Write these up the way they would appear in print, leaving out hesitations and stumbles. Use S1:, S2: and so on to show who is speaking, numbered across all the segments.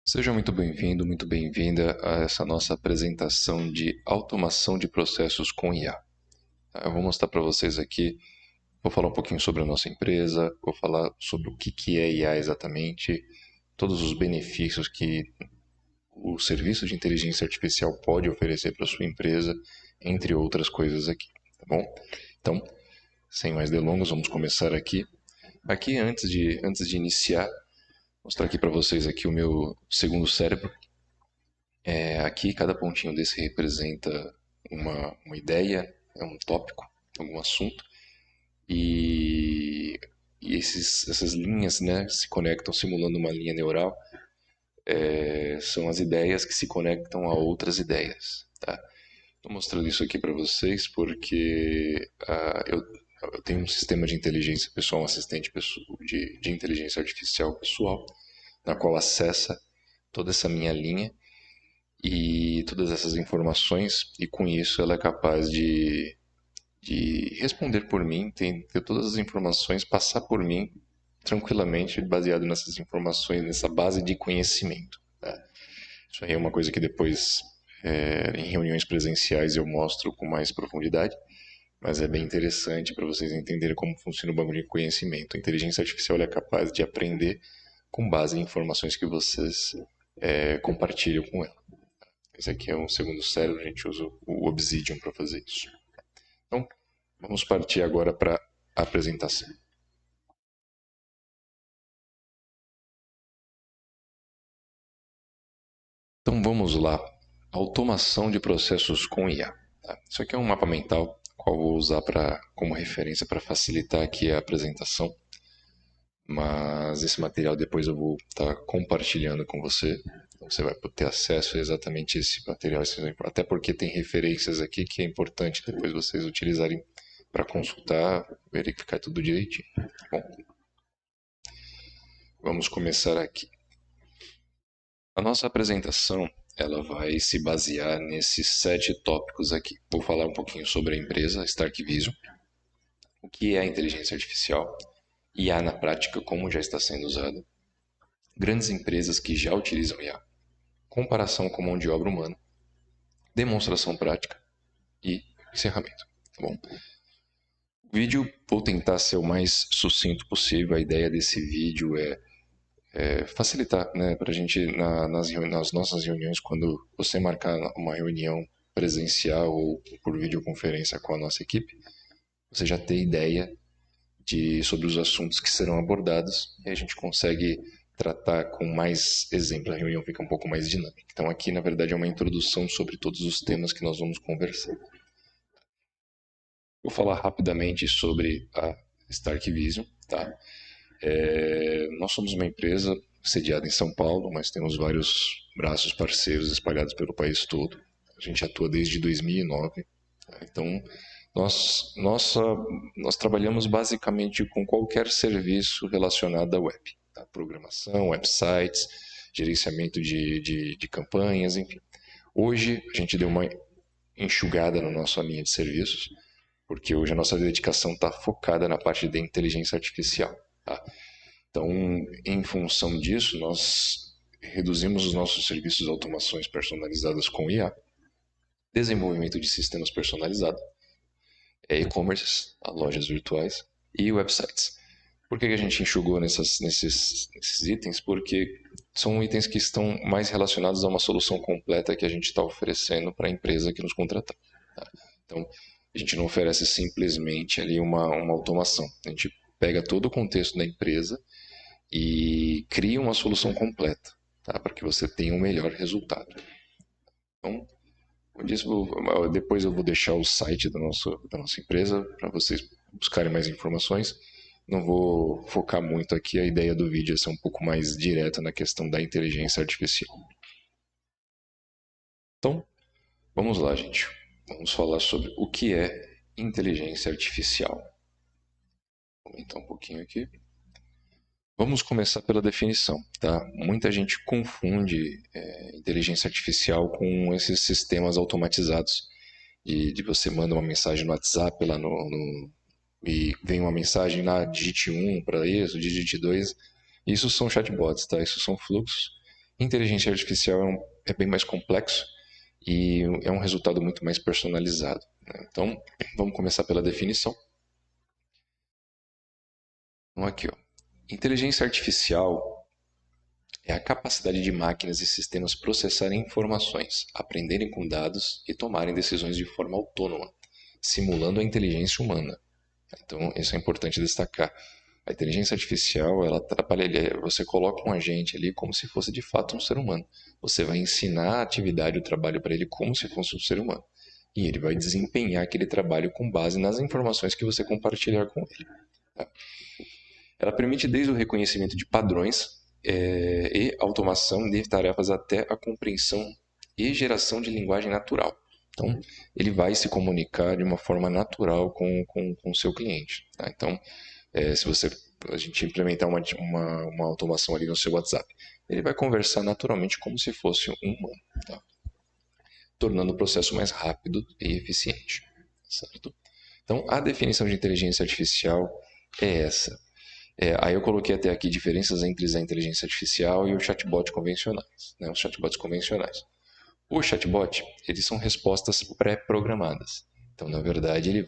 S1: Seja muito bem-vindo, muito bem-vinda a essa nossa apresentação de automação de processos com IA. Eu vou mostrar para vocês aqui, vou falar um pouquinho sobre a nossa empresa, vou falar sobre o que é IA exatamente, todos os benefícios que o serviço de inteligência artificial pode oferecer para sua empresa, entre outras coisas aqui, tá bom? Então, sem mais delongas, vamos começar aqui. Aqui, antes de iniciar, mostrar aqui para vocês aqui o meu segundo cérebro. Aqui, cada pontinho desse representa uma ideia, é um tópico, algum assunto, e, essas linhas, né, se conectam simulando uma linha neural, são as ideias que se conectam a outras ideias. Tá? Estou mostrando isso aqui para vocês porque eu tenho um sistema de inteligência pessoal, um assistente de inteligência artificial pessoal, na qual acessa toda essa minha linha e todas essas informações, e com isso ela é capaz de responder por mim, ter todas as informações, passar por mim tranquilamente, baseado nessas informações, nessa base de conhecimento. Né? Isso aí é uma coisa que depois, em reuniões presenciais, eu mostro com mais profundidade, mas é bem interessante para vocês entenderem como funciona o banco de conhecimento. A inteligência artificial é capaz de aprender com base em informações que vocês compartilham com ela. Esse aqui é um segundo cérebro, a gente usa o Obsidian para fazer isso. Então, vamos partir agora para a apresentação. Então, vamos lá. Automação de processos com IA. Tá? Isso aqui é um mapa mental, qual vou usar como referência para facilitar aqui a apresentação. Mas esse material depois eu vou estar compartilhando com você. Então você vai ter acesso a exatamente esse material, até porque tem referências aqui que é importante depois vocês utilizarem para consultar, verificar tudo direitinho. Bom, vamos começar aqui. A nossa apresentação ela vai se basear nesses 7 tópicos aqui. Vou falar um pouquinho sobre a empresa Stark Vision, o que é a inteligência artificial, IA na prática, como já está sendo usada, grandes empresas que já utilizam IA, comparação com mão de obra humana, demonstração prática e encerramento. Tá bom? O vídeo vou tentar ser o mais sucinto possível. A ideia desse vídeo é facilitar, né, para a gente nas nossas reuniões, quando você marcar uma reunião presencial ou por videoconferência com a nossa equipe, você já ter ideia sobre os assuntos que serão abordados e a gente consegue tratar com mais exemplos, a reunião fica um pouco mais dinâmica. Então aqui, na verdade, é uma introdução sobre todos os temas que nós vamos conversar. Vou falar rapidamente sobre a Stark Vision. Tá? Nós somos uma empresa sediada em São Paulo, mas temos vários braços parceiros espalhados pelo país todo. A gente atua desde 2009. Tá? Então, nós trabalhamos basicamente com qualquer serviço relacionado à web. Tá? Programação, websites, gerenciamento de campanhas, enfim. Hoje, a gente deu uma enxugada na nossa linha de serviços, porque hoje a nossa dedicação está focada na parte de inteligência artificial. Tá? Então, em função disso, nós reduzimos os nossos serviços de automações personalizadas com IA, desenvolvimento de sistemas personalizados, e-commerce, lojas virtuais e websites. Por que a gente enxugou nesses itens? Porque são itens que estão mais relacionados a uma solução completa que a gente está oferecendo para a empresa que nos contratar. Tá? Então, a gente não oferece simplesmente ali uma automação. A gente pega todo o contexto da empresa e cria uma solução completa, tá? Para que você tenha um melhor resultado. Então, depois eu vou deixar o site da nossa empresa para vocês buscarem mais informações. Não vou focar muito aqui, a ideia do vídeo é ser um pouco mais direta na questão da inteligência artificial. Então, vamos lá, gente. Vamos falar sobre o que é inteligência artificial. Vou aumentar um pouquinho aqui. Vamos começar pela definição, tá? Muita gente confunde inteligência artificial com esses sistemas automatizados de você manda uma mensagem no WhatsApp lá e vem uma mensagem digite 1 para isso, digite 2. Isso são chatbots, tá? Isso são fluxos Inteligência artificial é bem mais complexo e é um resultado muito mais personalizado, né? Então, vamos começar pela definição. Então, aqui, ó. Inteligência artificial é a capacidade de máquinas e sistemas processarem informações, aprenderem com dados e tomarem decisões de forma autônoma, simulando a inteligência humana. Então, isso é importante destacar. A inteligência artificial, ela trabalha, você coloca um agente ali como se fosse de fato um ser humano. Você vai ensinar a atividade, o trabalho para ele como se fosse um ser humano. E ele vai desempenhar aquele trabalho com base nas informações que você compartilhar com ele. Tá? Ela permite desde o reconhecimento de padrões e automação de tarefas até a compreensão e geração de linguagem natural. Então, ele vai se comunicar de uma forma natural com o seu cliente. Tá? Então, se a gente implementar uma automação ali no seu WhatsApp, ele vai conversar naturalmente como se fosse um humano, tá? Tornando o processo mais rápido e eficiente. Certo? Então, a definição de inteligência artificial é essa. Aí eu coloquei até aqui diferenças entre a inteligência artificial e o chatbot convencionais, né? Os chatbots convencionais. O chatbot, eles são respostas pré-programadas. Então, na verdade,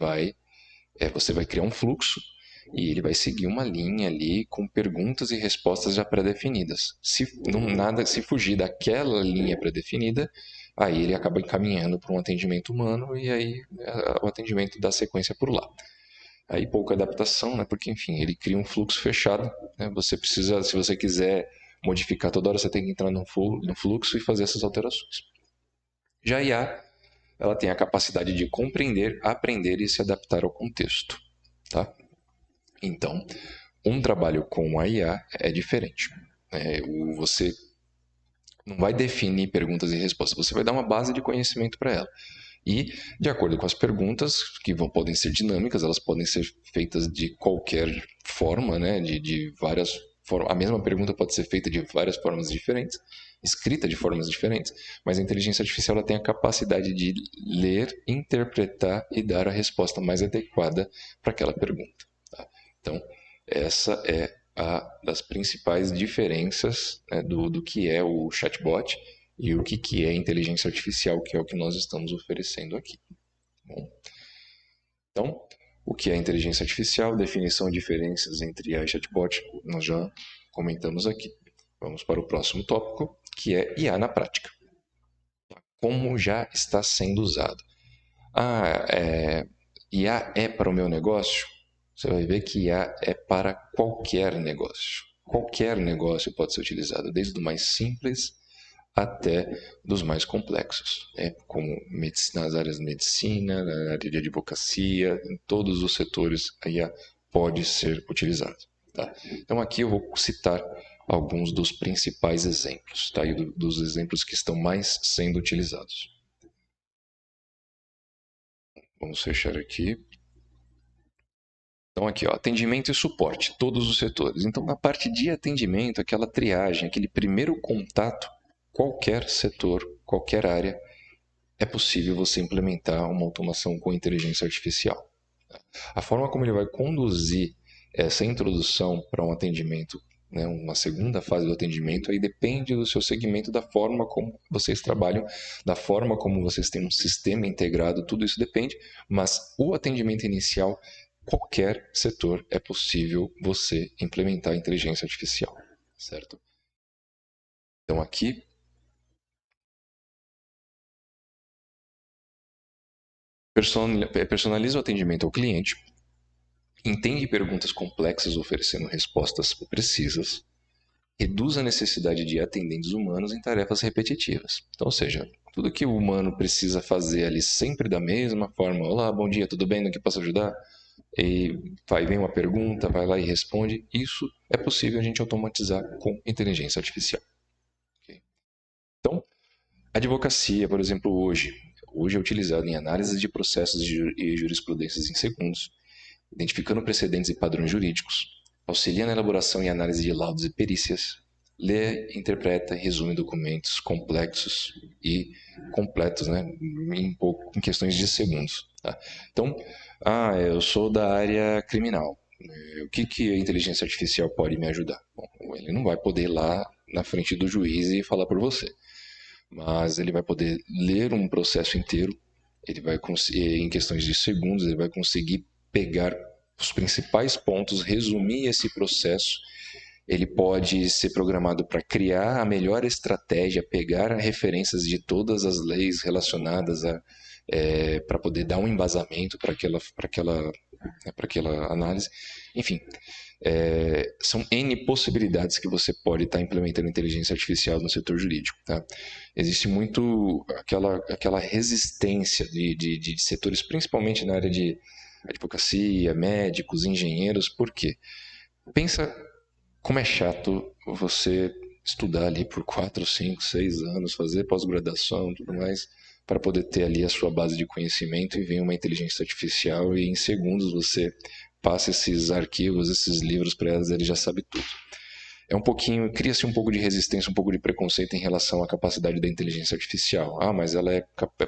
S1: você vai criar um fluxo e ele vai seguir uma linha ali com perguntas e respostas já pré-definidas. Se fugir daquela linha pré-definida, aí ele acaba encaminhando para um atendimento humano e aí o atendimento dá sequência por lá. Aí pouca adaptação, né? Porque enfim, ele cria um fluxo fechado, né? Você precisa, se você quiser modificar toda hora, você tem que entrar no fluxo e fazer essas alterações. Já a IA, ela tem a capacidade de compreender, aprender e se adaptar ao contexto, tá? Então, um trabalho com a IA é diferente. Você não vai definir perguntas e respostas, você vai dar uma base de conhecimento para ela. E, de acordo com as perguntas, que podem ser dinâmicas, elas podem ser feitas de qualquer forma, né? De várias formas. A mesma pergunta pode ser feita de várias formas diferentes, escrita de formas diferentes, mas a inteligência artificial ela tem a capacidade de ler, interpretar e dar a resposta mais adequada para aquela pergunta. Tá? Então, essa é a das principais diferenças, né, do que é o chatbot e o que é inteligência artificial, que é o que nós estamos oferecendo aqui. Bom, então, o que é inteligência artificial, definição e diferenças entre IA e chatbot, nós já comentamos aqui. Vamos para o próximo tópico, que é IA na prática. Como já está sendo usado? IA é para o meu negócio? Você vai ver que IA é para qualquer negócio. Qualquer negócio pode ser utilizado, desde o mais simples até dos mais complexos, né? Como nas áreas de medicina, na área de advocacia, em todos os setores a IA pode ser utilizada. Tá? Então aqui eu vou citar alguns dos principais exemplos, tá? E dos exemplos que estão mais sendo utilizados. Vamos fechar aqui. Então aqui, ó, atendimento e suporte, todos os setores. Então na parte de atendimento, aquela triagem, aquele primeiro contato, qualquer setor, qualquer área, é possível você implementar uma automação com inteligência artificial. A forma como ele vai conduzir essa introdução para um atendimento, né, uma segunda fase do atendimento, aí depende do seu segmento, da forma como vocês trabalham, da forma como vocês têm um sistema integrado, tudo isso depende, mas o atendimento inicial, qualquer setor é possível você implementar a inteligência artificial, certo? Então aqui personaliza o atendimento ao cliente, entende perguntas complexas oferecendo respostas precisas, reduz a necessidade de atendentes humanos em tarefas repetitivas. Então, ou seja, tudo que o humano precisa fazer ali sempre da mesma forma. Olá, bom dia, tudo bem? No que posso ajudar? E vem uma pergunta, vai lá e responde. Isso é possível a gente automatizar com inteligência artificial. Okay? Então, advocacia, por exemplo, hoje é utilizado em análise de processos e jurisprudências em segundos, identificando precedentes e padrões jurídicos, auxilia na elaboração e análise de laudos e perícias, lê, interpreta e resume documentos complexos e completos, né, em questões de segundos. Tá? Então, eu sou da área criminal. O que a inteligência artificial pode me ajudar? Bom, ele não vai poder ir lá na frente do juiz e falar por você. Mas ele vai poder ler um processo inteiro, ele vai em questões de segundos, ele vai conseguir pegar os principais pontos, resumir esse processo. Ele pode ser programado para criar a melhor estratégia, pegar referências de todas as leis relacionadas para poder dar um embasamento para aquela análise. Enfim, são N possibilidades que você pode estar implementando inteligência artificial no setor jurídico. Tá? Existe muito aquela resistência de setores, principalmente na área de advocacia, médicos, engenheiros. Por quê? Pensa como é chato você estudar ali por 4, 5, 6 anos, fazer pós-graduação e tudo mais, para poder ter ali a sua base de conhecimento e vem uma inteligência artificial e em segundos você passa esses arquivos, esses livros para elas, ele já sabe tudo. Cria-se um pouco de resistência, um pouco de preconceito em relação à capacidade da inteligência artificial. Ah, mas ela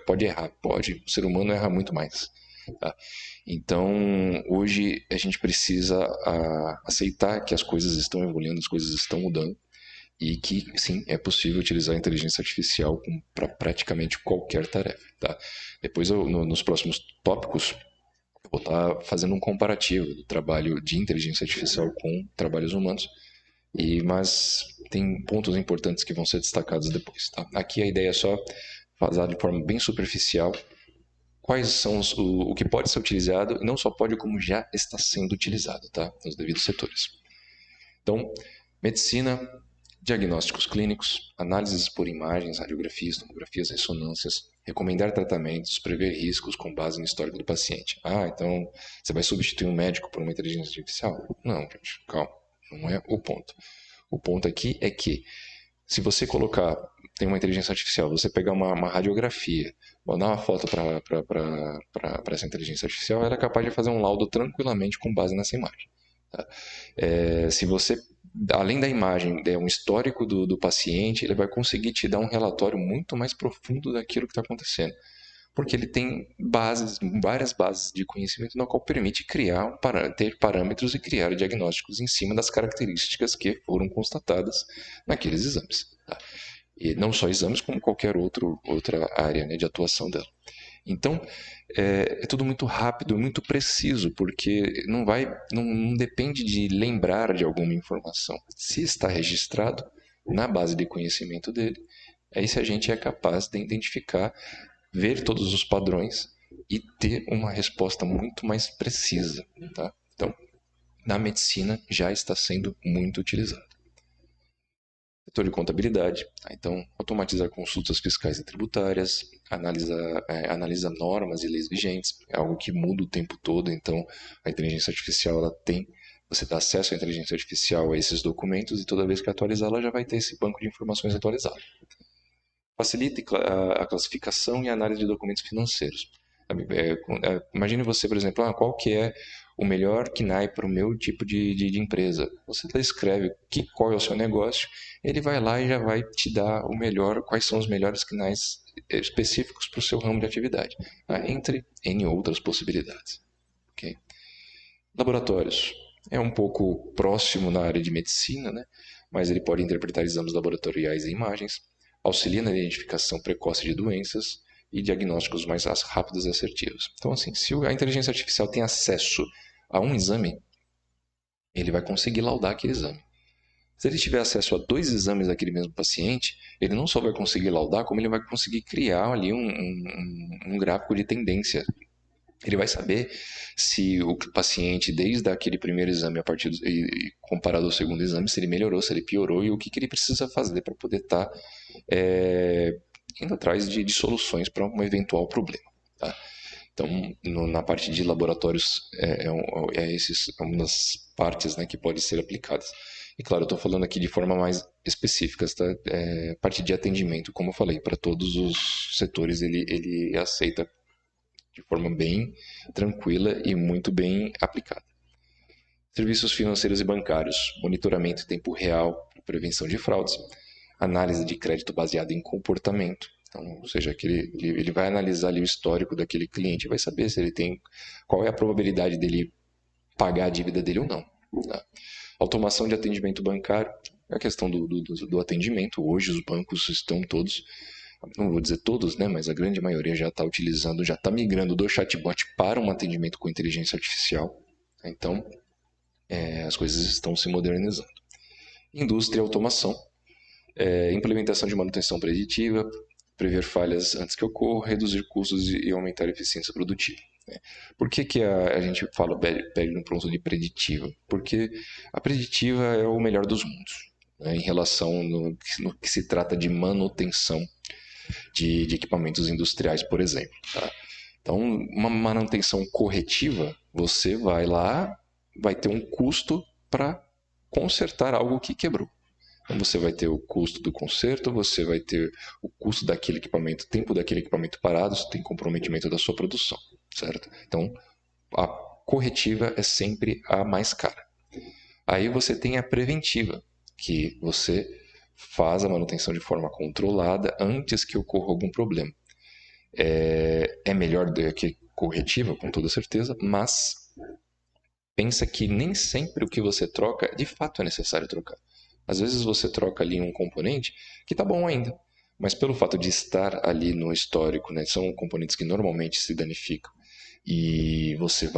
S1: pode errar. Pode. O ser humano erra muito mais. Tá? Então, hoje a gente precisa aceitar que as coisas estão evoluindo, as coisas estão mudando e que, sim, é possível utilizar a inteligência artificial para praticamente qualquer tarefa. Tá? Depois, nos próximos tópicos, eu vou estar fazendo um comparativo do trabalho de inteligência artificial com trabalhos humanos, mas tem pontos importantes que vão ser destacados depois. Tá? Aqui a ideia é só fazer de forma bem superficial quais são o que pode ser utilizado, e não só pode, como já está sendo utilizado, tá? Nos devidos setores. Então, medicina, diagnósticos clínicos, análises por imagens, radiografias, tomografias, ressonâncias, recomendar tratamentos, prever riscos com base no histórico do paciente. Ah, então você vai substituir um médico por uma inteligência artificial? Não, gente, calma, não é o ponto. O ponto aqui é que se você tem uma inteligência artificial, você pegar uma radiografia, mandar uma foto para essa inteligência artificial, ela é capaz de fazer um laudo tranquilamente com base nessa imagem. Tá? Se você, além da imagem, der um histórico do paciente, ele vai conseguir te dar um relatório muito mais profundo daquilo que está acontecendo. Porque ele tem várias bases de conhecimento no qual permite ter parâmetros e criar diagnósticos em cima das características que foram constatadas naqueles exames. Tá? E não só exames, como qualquer outra área, né, de atuação dela. Então, é tudo muito rápido, muito preciso, porque não depende de lembrar de alguma informação. Se está registrado na base de conhecimento dele, aí se a gente é capaz de identificar, ver todos os padrões e ter uma resposta muito mais precisa. Tá? Então, na medicina já está sendo muito utilizado. Setor de contabilidade, então automatizar consultas fiscais e tributárias, analisa normas e leis vigentes, é algo que muda o tempo todo, então a inteligência artificial você dá acesso à inteligência artificial a esses documentos e toda vez que atualizar ela já vai ter esse banco de informações atualizado. Facilita a classificação e a análise de documentos financeiros. Imagine você, por exemplo, qual que é o melhor KNAI para o meu tipo de empresa. Você escreve qual é o seu negócio, ele vai lá e já vai te dar quais são os melhores KNAIs específicos para o seu ramo de atividade, entre N outras possibilidades. Okay? Laboratórios. É um pouco próximo na área de medicina, né? Mas ele pode interpretar exames laboratoriais e imagens, auxilia na identificação precoce de doenças e diagnósticos mais rápidos e assertivos. Então, assim, se a inteligência artificial tem acesso a um exame, ele vai conseguir laudar aquele exame. Se ele tiver acesso a 2 exames daquele mesmo paciente, ele não só vai conseguir laudar, como ele vai conseguir criar ali um gráfico de tendência. Ele vai saber se o paciente, desde aquele primeiro exame, comparado ao segundo exame, se ele melhorou, se ele piorou e o que ele precisa fazer para poder estar indo atrás de soluções para um eventual problema. Tá? Então, na parte de laboratórios, uma das partes, né, que pode ser aplicadas. E claro, eu estou falando aqui de forma mais específica, tá? Parte de atendimento, como eu falei, para todos os setores ele aceita de forma bem tranquila e muito bem aplicada. Serviços financeiros e bancários, monitoramento em tempo real, prevenção de fraudes, análise de crédito baseada em comportamento. Então, ou seja, ele vai analisar ali o histórico daquele cliente e vai saber se qual é a probabilidade dele pagar a dívida dele ou não. Tá? Automação de atendimento bancário, é a questão do atendimento. Hoje os bancos estão todos, não vou dizer todos, né, mas a grande maioria já está utilizando, já está migrando do chatbot para um atendimento com inteligência artificial. Então, as coisas estão se modernizando. Indústria e automação, implementação de manutenção preditiva, prever falhas antes que ocorram, reduzir custos e aumentar a eficiência produtiva. Por que a gente fala pede no pronto de preditiva? Porque a preditiva é o melhor dos mundos, né, em relação no que se trata de manutenção de equipamentos industriais, por exemplo. Tá? Então, uma manutenção corretiva, você vai lá, vai ter um custo para consertar algo que quebrou. Então, você vai ter o custo do conserto, você vai ter o custo daquele equipamento, o tempo daquele equipamento parado, você tem comprometimento da sua produção, certo? Então, a corretiva é sempre a mais cara. Aí você tem a preventiva, que você faz a manutenção de forma controlada antes que ocorra algum problema. É melhor do que corretiva, com toda certeza, mas pensa que nem sempre o que você troca, de fato é necessário trocar. Às vezes você troca ali um componente que está bom ainda, mas pelo fato de estar ali no histórico, né, são componentes que normalmente se danificam e você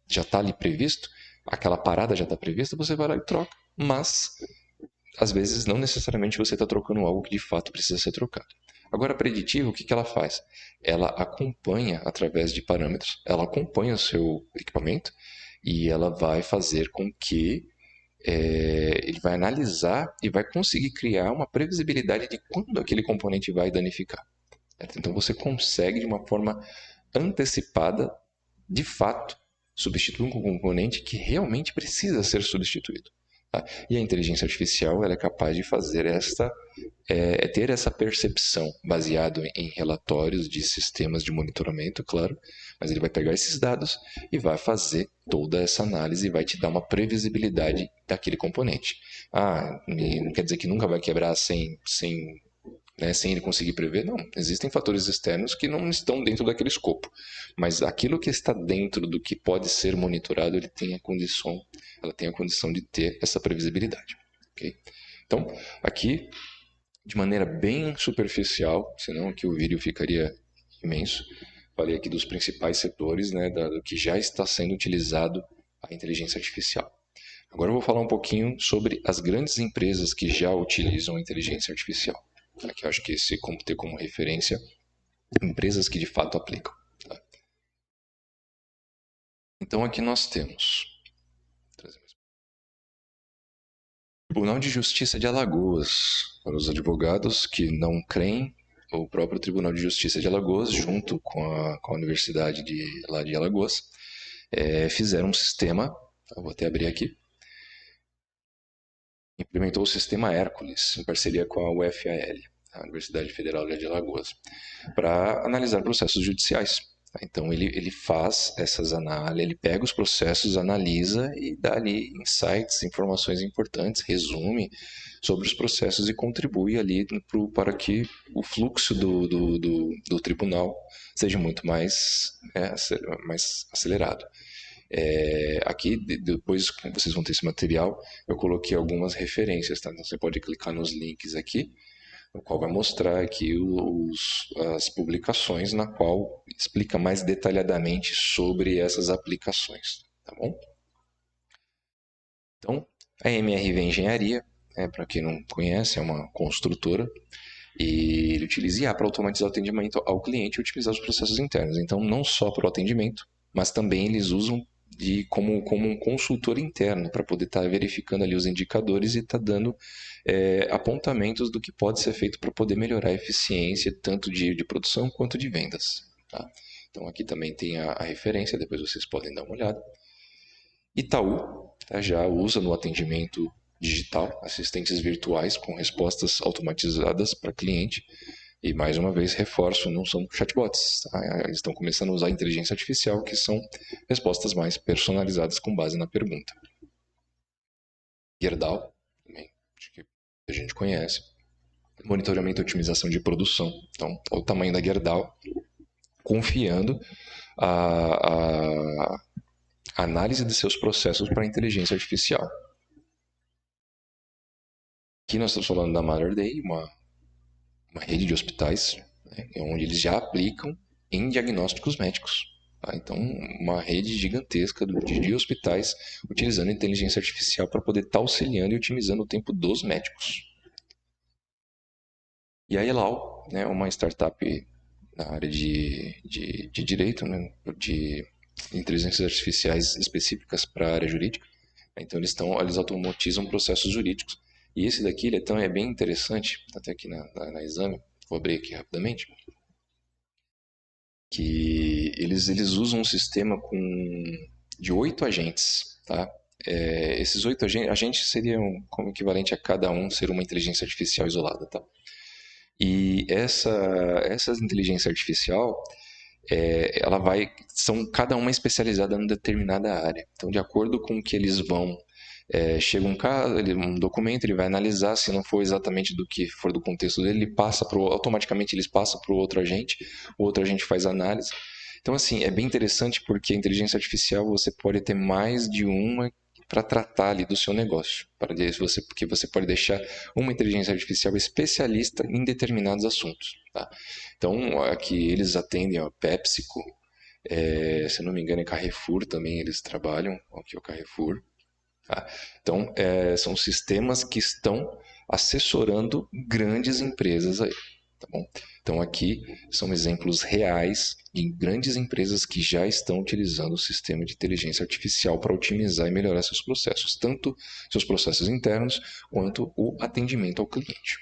S1: já está ali previsto, aquela parada já está prevista, você vai lá e troca. Mas às vezes não necessariamente você está trocando algo que de fato precisa ser trocado. Agora, a preditiva, o que ela faz? Ela acompanha através de parâmetros, ela acompanha o seu equipamento e ela vai fazer com que ele vai analisar e vai conseguir criar uma previsibilidade de quando aquele componente vai danificar. Certo? Então você consegue, de uma forma antecipada, de fato, substituir um componente que realmente precisa ser substituído. Tá? E a inteligência artificial ela é capaz de fazer ter essa percepção baseado em relatórios de sistemas de monitoramento, claro, mas ele vai pegar esses dados e vai fazer toda essa análise e vai te dar uma previsibilidade daquele componente. Não quer dizer que nunca vai quebrar sem ele conseguir prever? Não, existem fatores externos que não estão dentro daquele escopo, mas aquilo que está dentro do que pode ser monitorado, ela tem a condição de ter essa previsibilidade. Okay? Então, aqui, de maneira bem superficial, senão aqui o vídeo ficaria imenso, falei aqui dos principais setores, né, do que já está sendo utilizado a inteligência artificial. Agora eu vou falar um pouquinho sobre as grandes empresas que já utilizam a inteligência artificial. Aqui eu acho que esse ter como referência empresas que de fato aplicam. Tá? Então aqui nós temos o Tribunal de Justiça de Alagoas, para os advogados que não creem, o próprio Tribunal de Justiça de Alagoas, junto com a Universidade lá de Alagoas, fizeram um sistema, vou até abrir aqui, implementou o sistema Hércules, em parceria com a UFAL, a Universidade Federal de Alagoas, para analisar processos judiciais. Então ele faz essas análises, ele pega os processos, analisa e dá ali insights, informações importantes, resume sobre os processos e contribui ali para que o fluxo do tribunal seja muito mais acelerado. Aqui, depois que vocês vão ter esse material, eu coloquei algumas referências, tá? Então você pode clicar nos links aqui, no qual vai mostrar aqui as publicações na qual explica mais detalhadamente sobre essas aplicações, tá bom? Então, a MRV Engenharia, para quem não conhece, é uma construtora e ele utiliza IA para automatizar o atendimento ao cliente e otimizar os processos internos. Então, não só para o atendimento, mas também eles usam como um consultor interno para poder estar verificando ali os indicadores e estar dando apontamentos do que pode ser feito para poder melhorar a eficiência tanto de produção quanto de vendas. Tá? Então aqui também tem a referência, depois vocês podem dar uma olhada. Itaú já usa no atendimento digital assistentes virtuais com respostas automatizadas para cliente. E mais uma vez, reforço, não são chatbots. Tá? Eles estão começando a usar a inteligência artificial, que são respostas mais personalizadas com base na pergunta. Gerdau, também, acho que a gente conhece. Monitoramento e otimização de produção. Então, olha o tamanho da Gerdau, confiando a análise de seus processos para a inteligência artificial. Aqui nós estamos falando da Mater Dei, uma rede de hospitais, né, onde eles já aplicam em diagnósticos médicos. Tá? Então, uma rede gigantesca de hospitais utilizando inteligência artificial para poder estar auxiliando e otimizando o tempo dos médicos. E a Elau, né, uma startup na área de direito, né, de inteligências artificiais específicas para a área jurídica. Então, eles automatizam processos jurídicos. E esse daqui é bem interessante, até aqui na exame, vou abrir aqui rapidamente, que eles usam um sistema de 8 agentes, tá? Esses 8 agentes seriam como equivalente a cada um ser uma inteligência artificial isolada, tá? E essa inteligência artificial, são cada uma especializada em determinada área. Então, de acordo com o que eles vão, chega um caso, um documento, ele vai analisar, se não for exatamente do que for do contexto dele, automaticamente eles passam para o outro agente faz análise. Então, assim, é bem interessante porque a inteligência artificial você pode ter mais de uma para tratar ali do seu negócio, porque você pode deixar uma inteligência artificial especialista em determinados assuntos. Tá? Então, aqui eles atendem a PepsiCo, se não me engano, é Carrefour também eles trabalham, aqui é o Carrefour. Tá? Então, são sistemas que estão assessorando grandes empresas aí. Tá bom? Então, aqui são exemplos reais de grandes empresas que já estão utilizando o sistema de inteligência artificial para otimizar e melhorar seus processos, tanto seus processos internos quanto o atendimento ao cliente.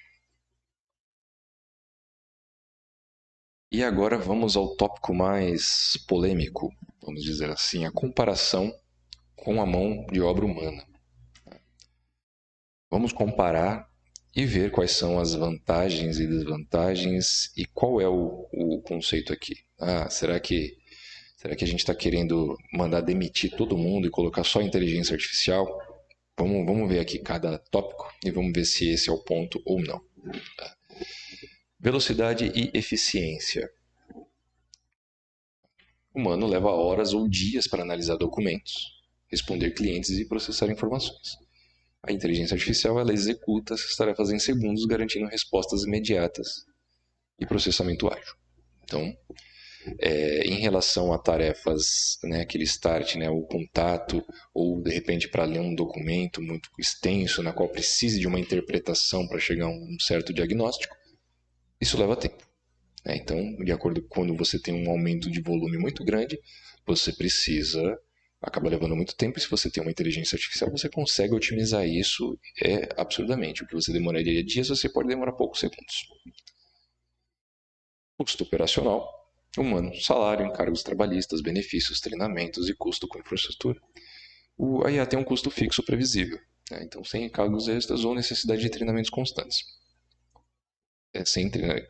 S1: E agora vamos ao tópico mais polêmico, vamos dizer assim, a comparação com a mão de obra humana. Vamos comparar e ver quais são as vantagens e desvantagens e qual é o conceito aqui. Será que a gente está querendo mandar demitir todo mundo e colocar só inteligência artificial? Vamos ver aqui cada tópico e vamos ver se esse é o ponto ou não. Tá? Velocidade e eficiência. O humano leva horas ou dias para analisar documentos, responder clientes e processar informações. A inteligência artificial ela executa essas tarefas em segundos, garantindo respostas imediatas e processamento ágil. Então, em relação a tarefas, né, aquele start, né, o contato, ou de repente para ler um documento muito extenso, na qual precise de uma interpretação para chegar a um certo diagnóstico, isso leva tempo. Né? Então, de acordo com quando você tem um aumento de volume muito grande, você acaba levando muito tempo, e se você tem uma inteligência artificial, você consegue otimizar isso absurdamente. O que você demoraria dias, você pode demorar poucos segundos. Custo operacional, humano, salário, encargos trabalhistas, benefícios, treinamentos e custo com infraestrutura. A IA tem um custo fixo previsível, né? Então sem encargos extras ou necessidade de treinamentos constantes.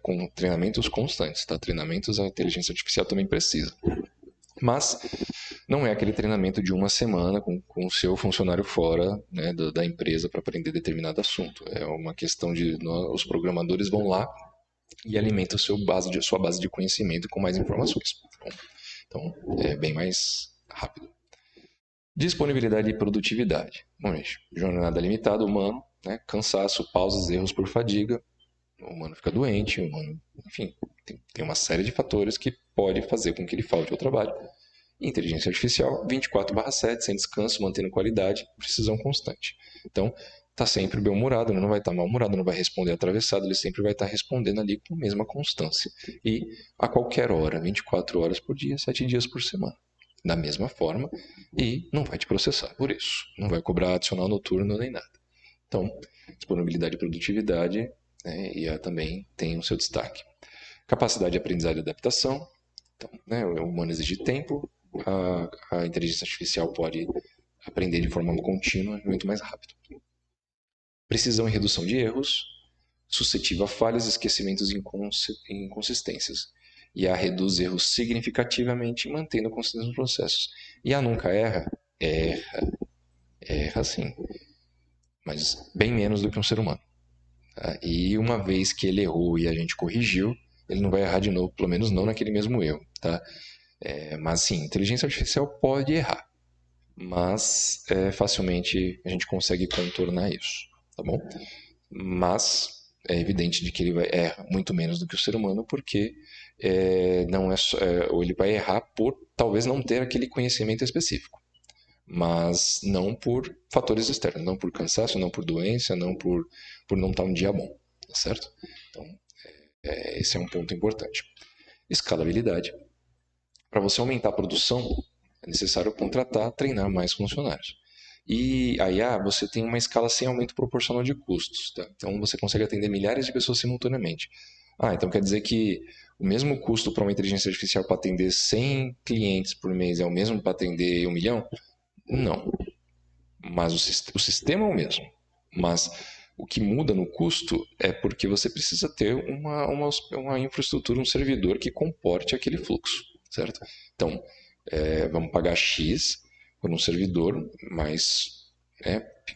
S1: Com treinamentos constantes, tá? Treinamentos a inteligência artificial também precisa. Mas não é aquele treinamento de uma semana com o seu funcionário fora, né, da empresa para aprender determinado assunto. É uma questão os programadores vão lá e alimentam sua base de conhecimento com mais informações. Então, é bem mais rápido. Disponibilidade e produtividade. Bom, gente, jornada limitada, humano, né, cansaço, pausas, erros por fadiga. O humano fica doente, enfim, tem uma série de fatores que pode fazer com que ele falte ao trabalho. Inteligência artificial, 24/7, sem descanso, mantendo qualidade, precisão constante. Então, está sempre bem-humorado, não vai estar mal-humorado, não vai responder atravessado, ele sempre vai estar respondendo ali com a mesma constância. E a qualquer hora, 24 horas por dia, 7 dias por semana. Da mesma forma, e não vai te processar por isso. Não vai cobrar adicional noturno nem nada. Então, disponibilidade e produtividade, né, IA também tem o seu destaque. Capacidade de aprendizado e adaptação. Então, né, o humano exige tempo, a inteligência artificial pode aprender de forma contínua e muito mais rápido. Precisão e redução de erros, suscetível a falhas, esquecimentos e inconsistências. E a reduz erros significativamente, mantendo a consistência nos processos. E a nunca erra? Erra sim, mas bem menos do que um ser humano. Tá? E uma vez que ele errou e a gente corrigiu, ele não vai errar de novo, pelo menos não naquele mesmo erro. Tá? Mas sim, inteligência artificial pode errar, mas facilmente a gente consegue contornar isso, tá bom? mas é evidente de que ele vai errar muito menos do que o ser humano, porque não é só, ou ele vai errar por talvez não ter aquele conhecimento específico, mas não por fatores externos, não por cansaço, não por doença, não por não estar um dia bom, tá certo? Então, esse é um ponto importante. Escalabilidade. Para você aumentar a produção, é necessário contratar, treinar mais funcionários. E a IA, você tem uma escala sem aumento proporcional de custos. Tá? Então, você consegue atender milhares de pessoas simultaneamente. Então quer dizer que o mesmo custo para uma inteligência artificial para atender 100 clientes por mês é o mesmo para atender 1 milhão? Não. Mas o sistema é o mesmo. Mas o que muda no custo é porque você precisa ter uma infraestrutura, um servidor que comporte aquele fluxo, certo? Então, vamos pagar X por um servidor mais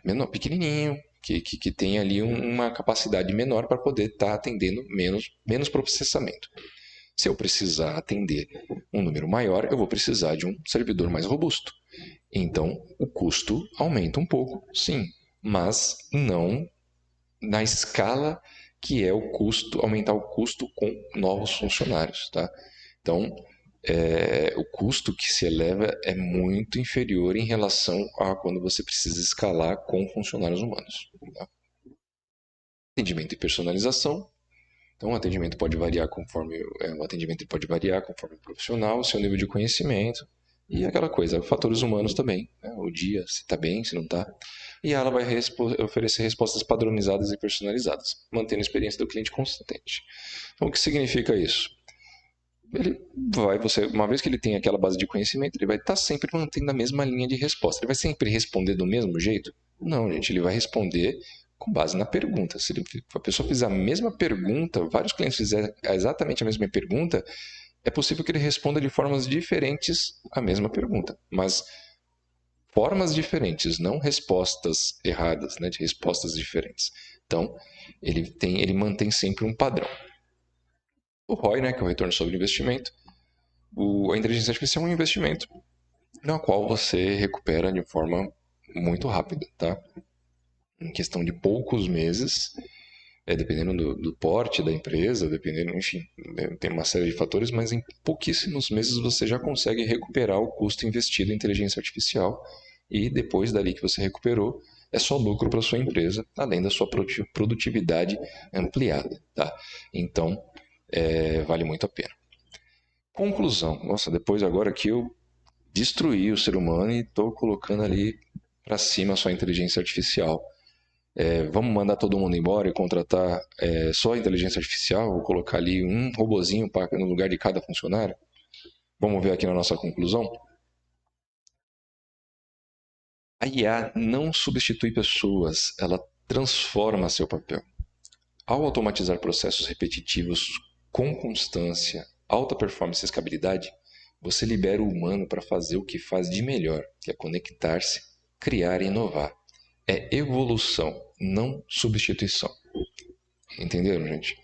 S1: menor, pequenininho, que tem ali uma capacidade menor para poder estar atendendo menos processamento. Se eu precisar atender um número maior, eu vou precisar de um servidor mais robusto. Então, o custo aumenta um pouco, sim, mas não na escala que é o custo, aumentar o custo com novos funcionários, tá? Então, o custo que se eleva é muito inferior em relação a quando você precisa escalar com funcionários humanos. Tá? Atendimento e personalização. Então, o atendimento pode variar conforme o profissional, o seu nível de conhecimento e aquela coisa, fatores humanos também, né? O dia, se está bem, se não está. E ela vai oferecer respostas padronizadas e personalizadas, mantendo a experiência do cliente consistente. Então, o que significa isso? Uma vez que ele tem aquela base de conhecimento, ele vai estar sempre mantendo a mesma linha de resposta. Ele vai sempre responder do mesmo jeito? Não, gente, ele vai responder com base na pergunta. Se a pessoa fizer a mesma pergunta, vários clientes fizerem exatamente a mesma pergunta, é possível que ele responda de formas diferentes a mesma pergunta, mas formas diferentes, não respostas erradas, né, de respostas diferentes. Então, ele mantém sempre um padrão. O ROI, né, que é o retorno sobre investimento, a inteligência artificial é um investimento na qual você recupera de forma muito rápida, tá? Em questão de poucos meses, dependendo do porte da empresa, dependendo, enfim, tem uma série de fatores, mas em pouquíssimos meses você já consegue recuperar o custo investido em inteligência artificial e depois dali que você recuperou, é só lucro para sua empresa, além da sua produtividade ampliada, tá? Então, vale muito a pena. Conclusão. Nossa, depois agora que eu destruí o ser humano e estou colocando ali para cima a sua inteligência artificial. Vamos mandar todo mundo embora e contratar só a inteligência artificial, ou colocar ali um robozinho no lugar de cada funcionário? Vamos ver aqui na nossa conclusão. A IA não substitui pessoas, ela transforma seu papel. Ao automatizar processos repetitivos com constância, alta performance e escalabilidade, você libera o humano para fazer o que faz de melhor, que é conectar-se, criar e inovar. É evolução, não substituição. Entenderam, gente?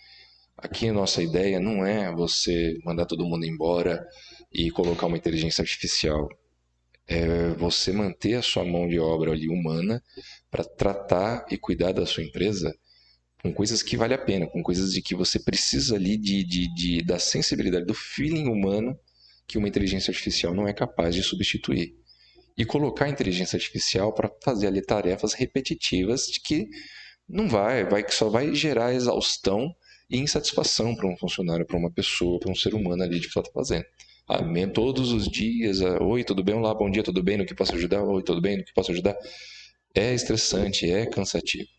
S1: Aqui a nossa ideia não é você mandar todo mundo embora e colocar uma inteligência artificial. É você manter a sua mão de obra ali humana para tratar e cuidar da sua empresa com coisas que vale a pena, com coisas de que você precisa ali da sensibilidade, do feeling humano que uma inteligência artificial não é capaz de substituir. E colocar a inteligência artificial para fazer ali tarefas repetitivas de que que só vai gerar exaustão e insatisfação para um funcionário, para uma pessoa, para um ser humano ali de estar fazendo. Todos os dias, oi, tudo bem? Olá, bom dia, tudo bem? No que posso ajudar? Oi, tudo bem? No que posso ajudar? É estressante, é cansativo.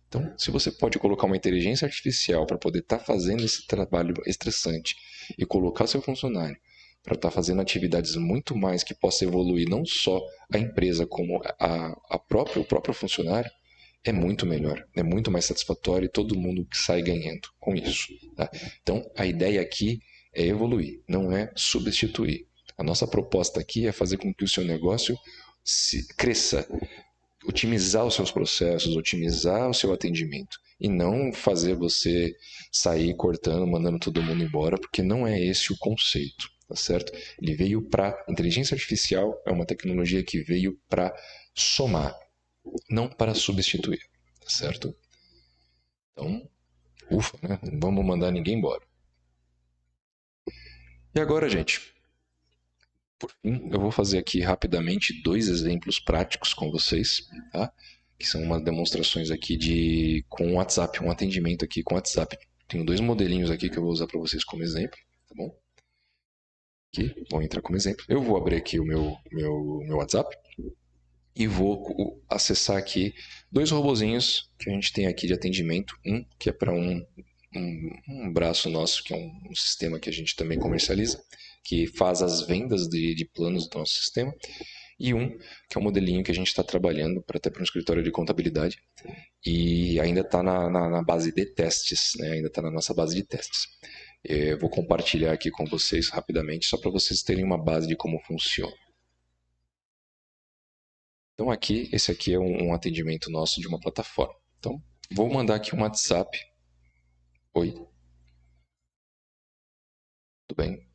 S1: Então, se você pode colocar uma inteligência artificial para poder estar fazendo esse trabalho estressante e colocar seu funcionário para estar fazendo atividades muito mais que possa evoluir não só a empresa como o próprio funcionário, é muito melhor, é muito mais satisfatório e todo mundo sai ganhando com isso. Tá? Então, a ideia aqui é evoluir, não é substituir. A nossa proposta aqui é fazer com que o seu negócio cresça, otimizar os seus processos, otimizar o seu atendimento e não fazer você sair cortando, mandando todo mundo embora, porque não é esse o conceito, tá certo? Ele veio para inteligência artificial, é uma tecnologia que veio para somar, não para substituir, tá certo? Então, ufa, né? Não vamos mandar ninguém embora. E agora, gente, por fim, eu vou fazer aqui rapidamente 2 exemplos práticos com vocês, tá? Que são umas demonstrações aqui com o WhatsApp, um atendimento aqui com o WhatsApp. Tenho 2 modelinhos aqui que eu vou usar para vocês como exemplo, tá bom? Aqui, vou entrar como exemplo. Eu vou abrir aqui o meu WhatsApp e vou acessar aqui 2 robozinhos que a gente tem aqui de atendimento. Um que é para um braço nosso, que é um sistema que a gente também comercializa, que faz as vendas de planos do nosso sistema. E um que é um modelinho que a gente está trabalhando até para um escritório de contabilidade e ainda está na base de testes, né? Ainda está na nossa base de testes. Eu vou compartilhar aqui com vocês rapidamente, só para vocês terem uma base de como funciona. Então aqui, esse aqui é um atendimento nosso de uma plataforma. Então, vou mandar aqui um WhatsApp. Oi, tudo bem?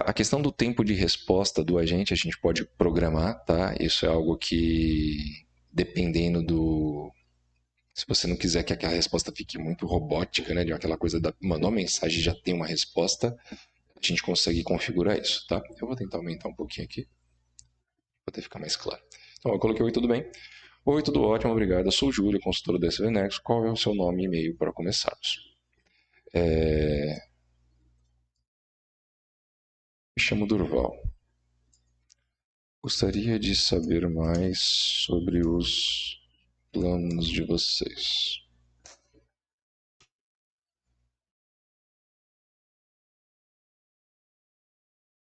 S1: A questão do tempo de resposta do agente a gente pode programar, tá? Isso é algo que, dependendo do. Se você não quiser que aquela resposta fique muito robótica, né? De aquela coisa da mandou uma mensagem e já tem uma resposta, a gente consegue configurar isso, tá? Eu vou tentar aumentar um pouquinho aqui, para poder ficar mais claro. Então, eu coloquei oi, tudo bem? Oi, tudo ótimo, obrigado. Eu sou o Júlio, consultor da SV Nexo. Qual é o seu nome e e-mail para começarmos? Me chamo Durval. Gostaria de saber mais sobre os planos de vocês.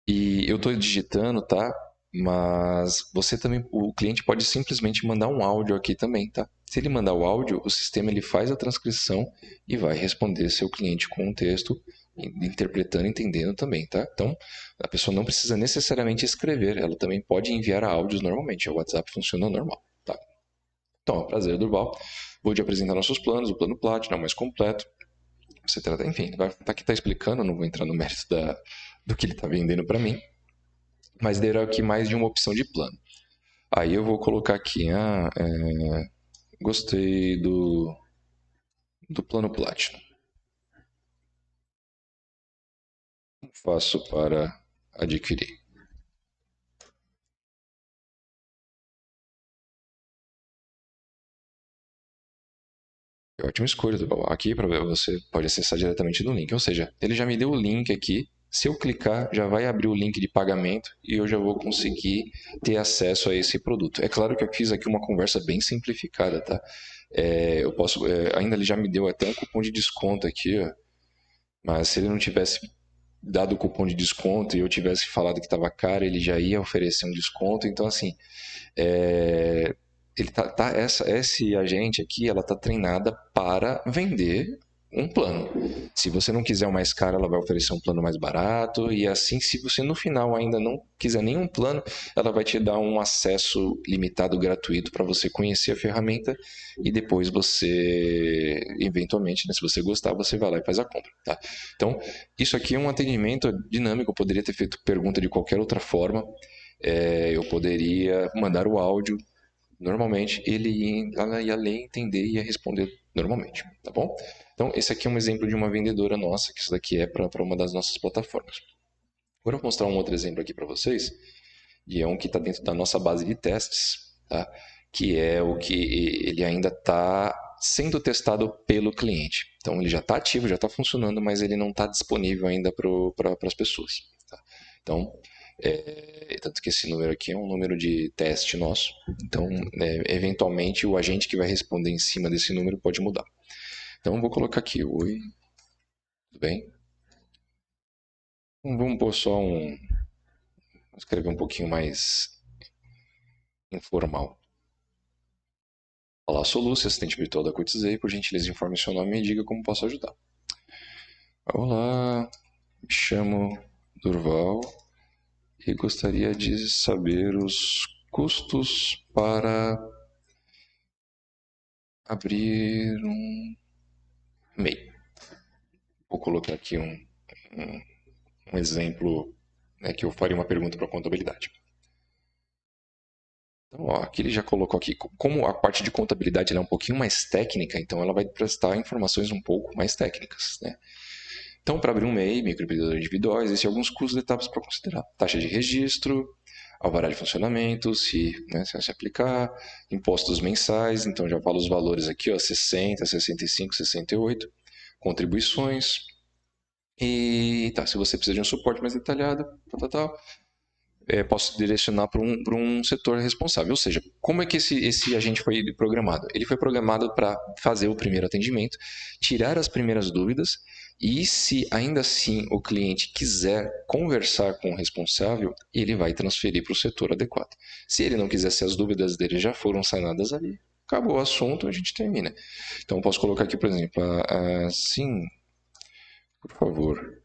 S1: E eu estou digitando, tá? Mas você também, o cliente pode simplesmente mandar um áudio aqui também, tá? Se ele mandar o áudio, o sistema ele faz a transcrição e vai responder seu cliente com um texto, interpretando, entendendo também, tá? Então, a pessoa não precisa necessariamente escrever, ela também pode enviar áudios normalmente. O WhatsApp funciona normal, tá? Então, prazer, Durval. Vou te apresentar nossos planos, o plano Platinum é o mais completo. Você trata, enfim, aqui está explicando, não vou entrar no mérito do que ele está vendendo para mim, mas terá aqui mais de uma opção de plano. Aí eu vou colocar aqui, gostei do plano Platinum. Como faço para adquirir? Ótima escolha. Aqui para você pode acessar diretamente no link. Ou seja, ele já me deu o link aqui. Se eu clicar, já vai abrir o link de pagamento e eu já vou conseguir ter acesso a esse produto. É claro que eu fiz aqui uma conversa bem simplificada, tá? Eu posso, ainda ele já me deu até um cupom de desconto aqui, ó. Mas se ele não tivesse dado o cupom de desconto e eu tivesse falado que estava caro, ele já ia oferecer um desconto. Então, assim, é, esse agente aqui, ela tá treinada para vender um plano. Se você não quiser o mais caro, ela vai oferecer um plano mais barato e assim, se você no final ainda não quiser nenhum plano, ela vai te dar um acesso limitado gratuito para você conhecer a ferramenta e depois você, eventualmente, né, se você gostar, você vai lá e faz a compra, tá? Então, isso aqui é um atendimento dinâmico, eu poderia ter feito pergunta de qualquer outra forma. Eu poderia mandar o áudio normalmente, ela ia ler, entender e ia responder normalmente, tá bom? Então, esse aqui é um exemplo de uma vendedora nossa, que isso daqui é para uma das nossas plataformas. Agora eu vou mostrar um outro exemplo aqui para vocês, e é um que está dentro da nossa base de testes, tá? Que é o que ele ainda está sendo testado pelo cliente. Então, ele já está ativo, já está funcionando, mas ele não está disponível ainda para as pessoas. Tá? Então, tanto que esse número aqui é um número de teste nosso. Então, eventualmente, o agente que vai responder em cima desse número pode mudar. Então, eu vou colocar aqui, oi, tudo bem? Então, vamos pôr só escrever um pouquinho mais informal. Olá, sou Lúcia, assistente virtual da Cotisei. Por gentileza, informe seu nome e diga como posso ajudar. Olá, me chamo Durval e gostaria de saber os custos para abrir um MEI. Vou colocar aqui um, um exemplo, né, que eu faria uma pergunta para a contabilidade. Então, ó, aqui ele já colocou aqui, como a parte de contabilidade ela é um pouquinho mais técnica, então ela vai prestar informações um pouco mais técnicas, né? Então, para abrir um MEI, microempreendedor individual, existem alguns custos e etapas para considerar. Taxa de registro, alvará de funcionamento, se se aplicar, impostos mensais, então já falo os valores aqui, ó, 60, 65, 68, contribuições, e tá, se você precisa de um suporte mais detalhado, posso direcionar para um setor responsável. Ou seja, como é que esse agente foi programado? Ele foi programado para fazer o primeiro atendimento, tirar as primeiras dúvidas e, se ainda assim o cliente quiser conversar com o responsável, ele vai transferir para o setor adequado. Se ele não quiser, se as dúvidas dele já foram sanadas ali, acabou o assunto, a gente termina. Então, eu posso colocar aqui, por exemplo, assim, por favor.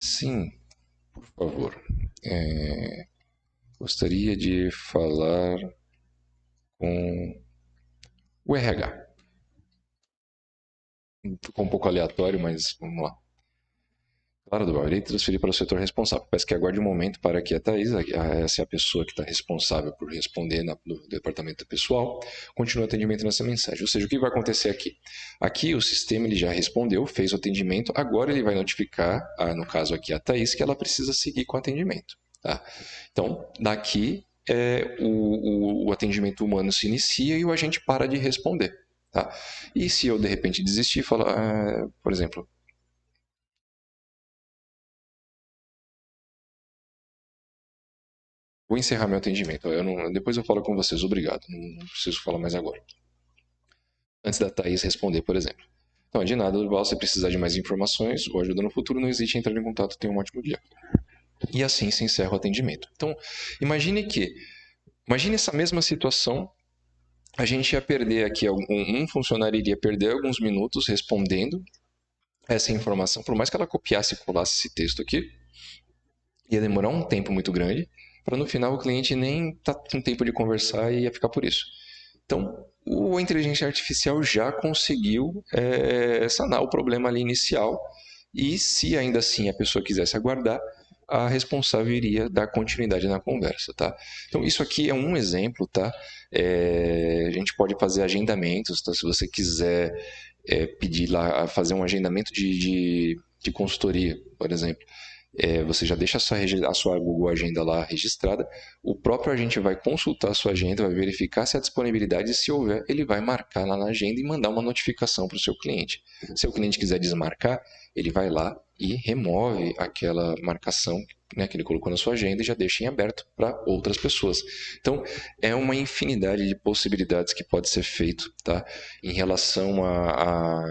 S1: Sim, por favor. Gostaria de falar com o RH. Ficou um pouco aleatório, mas vamos lá. Claro, Duval, irei transferir para o setor responsável. Peço que aguarde um momento para que a Thais, essa é a pessoa que está responsável por responder no departamento pessoal, continue o atendimento nessa mensagem. Ou seja, o que vai acontecer aqui? Aqui o sistema ele já respondeu, fez o atendimento, agora ele vai notificar, no caso aqui a Thais, que ela precisa seguir com o atendimento. Tá? Então, daqui o atendimento humano se inicia e o agente para de responder. Tá? E se eu de repente desistir, falar, por exemplo, vou encerrar meu atendimento. Depois eu falo com vocês, obrigado. Não preciso falar mais agora. Antes da Thaís responder, por exemplo. Então, de nada, Durval, se precisar de mais informações ou ajuda no futuro, não hesite em entrar em contato. Tenha um ótimo dia. E assim se encerra o atendimento. Então, imagine essa mesma situação. A gente ia perder aqui, um funcionário iria perder alguns minutos respondendo essa informação, por mais que ela copiasse e colasse esse texto aqui, ia demorar um tempo muito grande, para no final o cliente nem tá com tempo de conversar e ia ficar por isso. Então, a inteligência artificial já conseguiu sanar o problema ali inicial, e se ainda assim a pessoa quisesse aguardar, a responsável iria dar continuidade na conversa, tá? Então, isso aqui é um exemplo, tá? A gente pode fazer agendamentos, tá? Se você quiser pedir lá, fazer um agendamento de consultoria, por exemplo. Você já deixa a sua Google Agenda lá registrada, o próprio agente vai consultar a sua agenda, vai verificar se há disponibilidade e se houver, ele vai marcar lá na agenda e mandar uma notificação para o seu cliente. Se o cliente quiser desmarcar, ele vai lá e remove aquela marcação, né, que ele colocou na sua agenda e já deixa em aberto para outras pessoas. Então, é uma infinidade de possibilidades que pode ser feito, tá? Em relação a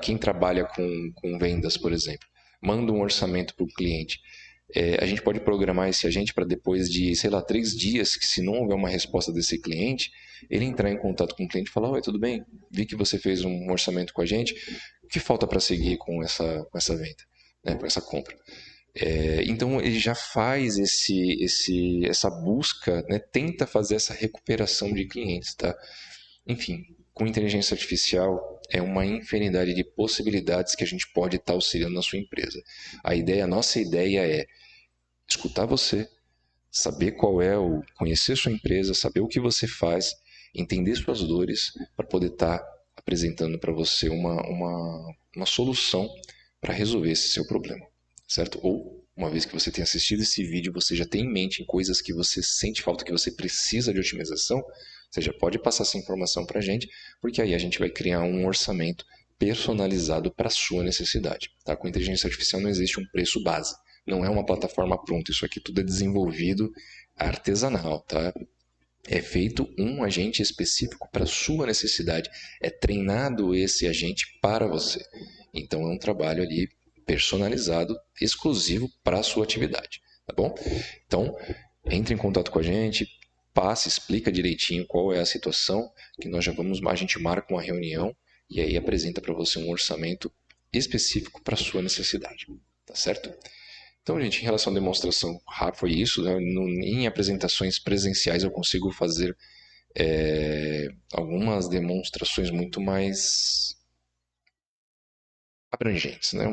S1: quem trabalha com vendas, por exemplo, manda um orçamento para o cliente. A gente pode programar esse agente para depois de, sei lá, 3 dias, que se não houver uma resposta desse cliente, ele entrar em contato com o cliente e falar: oi, tudo bem? Vi que você fez um orçamento com a gente. O que falta para seguir com essa venda, né, com essa compra? Então ele já faz essa busca, né, tenta fazer essa recuperação de clientes, tá? Enfim, com inteligência artificial é uma infinidade de possibilidades que a gente pode estar auxiliando na sua empresa. A nossa ideia é escutar você, saber conhecer sua empresa, saber o que você faz, entender suas dores para poder estar apresentando para você uma solução para resolver esse seu problema, certo? Ou uma vez que você tenha assistido esse vídeo, você já tem em mente coisas que você sente falta, que você precisa de otimização, você já pode passar essa informação para a gente, porque aí a gente vai criar um orçamento personalizado para a sua necessidade. Tá? Com inteligência artificial não existe um preço base, não é uma plataforma pronta, isso aqui tudo é desenvolvido artesanal, tá? É feito um agente específico para a sua necessidade, é treinado esse agente para você. Então é um trabalho ali personalizado, exclusivo para a sua atividade, tá bom? Então, entre em contato com a gente, passe, explica direitinho qual é a situação, que a gente marca uma reunião e aí apresenta para você um orçamento específico para a sua necessidade, tá certo? Então, gente, em relação à demonstração, foi isso, né? Em apresentações presenciais eu consigo fazer algumas demonstrações muito mais abrangentes, né?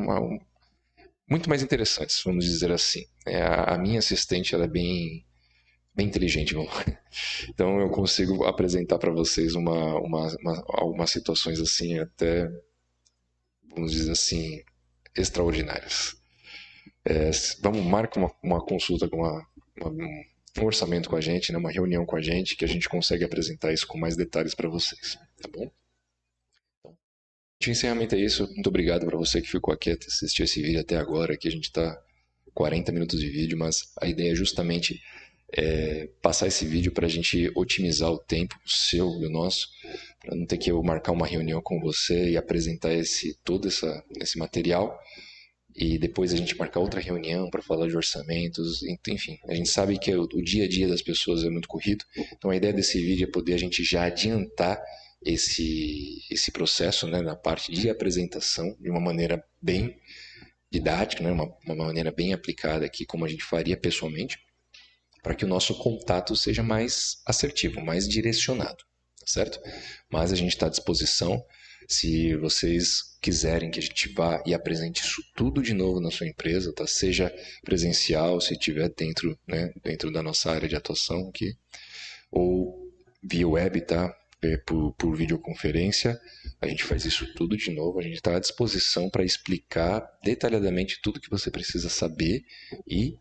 S1: muito mais interessantes, vamos dizer assim. A minha assistente ela é bem inteligente, vamos. Então eu consigo apresentar para vocês algumas situações assim até, vamos dizer assim, extraordinárias. Marca uma consulta um orçamento com a gente, né, uma reunião com a gente, que a gente consegue apresentar isso com mais detalhes para vocês, tá bom? Então, de encerramento é isso. Muito obrigado para você que ficou aqui assistir esse vídeo até agora. Aqui a gente está 40 minutos de vídeo, mas a ideia é justamente passar esse vídeo para a gente otimizar o tempo seu e o nosso, para não ter que eu marcar uma reunião com você e apresentar todo esse material e depois a gente marcar outra reunião para falar de orçamentos, enfim, a gente sabe que o dia a dia das pessoas é muito corrido, então a ideia desse vídeo é poder a gente já adiantar esse processo, né, na parte de apresentação de uma maneira bem didática, né, uma maneira bem aplicada aqui, como a gente faria pessoalmente, para que o nosso contato seja mais assertivo, mais direcionado, tá certo? Mas a gente está à disposição. Se vocês quiserem que a gente vá e apresente isso tudo de novo na sua empresa, tá? Seja presencial, se estiver dentro, né, dentro da nossa área de atuação aqui, ou via web, tá? Por videoconferência, a gente faz isso tudo de novo. A gente está à disposição para explicar detalhadamente tudo que você precisa saber e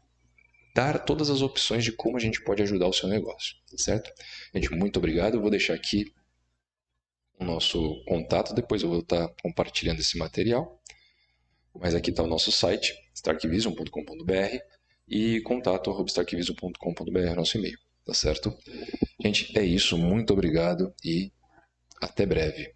S1: dar todas as opções de como a gente pode ajudar o seu negócio, certo? Gente, muito obrigado. Eu vou deixar aqui o nosso contato, depois eu vou estar compartilhando esse material. Mas aqui está o nosso site, starkvision.com.br e contato@starkvision.com.br, nosso e-mail, tá certo? Gente, é isso. Muito obrigado e até breve.